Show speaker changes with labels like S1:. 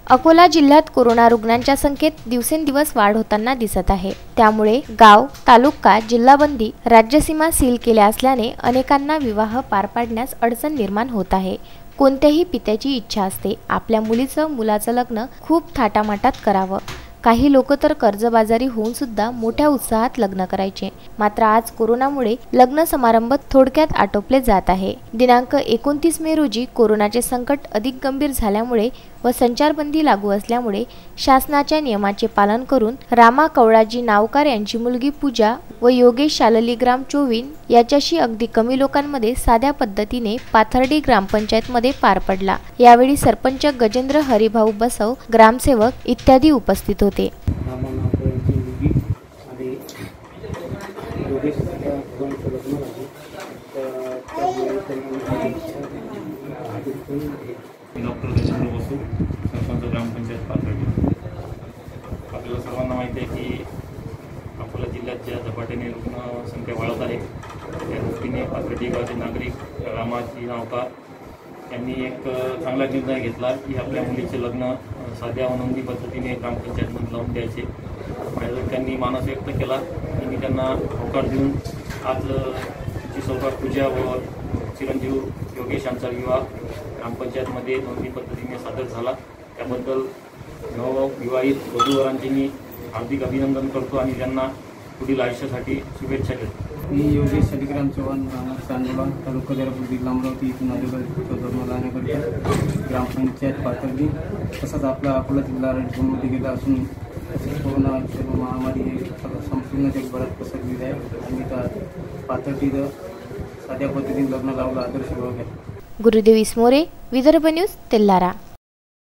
S1: अकोला जिल्ह्यात कोरोना रुग्णांच्या संख्येत दिवसेंदिवस वाढ होताना दिसत आहे। त्यामुळे गाव, तालुका, जिल्हाबंदी, राज्यसीमा सील केल्या असल्याने अनेकांना विवाह पार पाडण्यास अडचण निर्माण होत आहे। कोणत्याही पित्याची इच्छा असते आपल्या मुलाचं लग्न खूप थाटामाटात करावं। काही लोक तर कर्जबाजारी होऊन सुद्धा मोठ्या उत्साहात लग्न करायचे। मात्र आज कोरोनामुळे लग्न समारंभ थोडक्यात आटोपले जात आहे। दिनांक 29 मे रोजी कोरोनाचे संकट अधिक गंभीर झाल्यामुळे व संचारबंदी लागू असल्यामुळे शासनाच्या नियमाचे पालन करून रामा कवळाजी नावकार यांची मुलगी पूजा व योगेश शालिग्राम चोवीन याच्याशी अगदी कमी लोकांमध्ये साध्या पद्धतीने पाथर्डी ग्रामपंचायत मध्ये पार पडला। यावेळी सरपंच गजेंद्र हरिभाऊ बसव, ग्रामसेवक इत्यादी उपस्थित होते।
S2: डॉक्टर गजेंद्र बसू, सरपंच ग्रामपंचायत पाथर्डी। आपल्याला सर्वांना माहिती आहे की अकोला जिल्ह्यात ज्या झपाट्याने रुग्ण संख्या वाढत आहे त्या दृष्टीने पाथर्डी गावचे नागरिक रामाजी नावकार यांनी एक चांगला निर्णय घेतला की आपल्या मुलीचे लग्न साध्या आनंदी पद्धतीने ग्रामपंचायतमध्ये लावून द्यायचे। त्यांनी मानस व्यक्त केला आणि त्यांना होकार देऊन आज तिची सौभार पूजा व चिरंजीव योगेश यांचा विवाह ग्रामपंचायतमध्ये नोंदणी पद्धतीने सादर झाला। त्याबद्दल नवविवाहित वधूवरांचे मी हार्दिक अभिनंदन करतो आणि त्यांना पुढील आयुष्यासाठी शुभेच्छा देतो।
S3: मी योगेश शालिग्राम चव्हाण, चांदोला, तालुका दर्यापूर, जिल्हा अमरावती येथून आलेलो आहे। ग्रामपंचायत पाथर्डी तसंच आपला अकोला जिल्हा राज्यामध्ये गेला असून कोरोना महामारी हे संपूर्ण जगभरात पसरलेली आहे आणि पाथर्डीचं साध्या पद्धतीने लग्न लावलं आदर्श भाग आहे।
S1: गुरुदेव इसमोरे, विदर्भ न्यूज, तेल्लारा।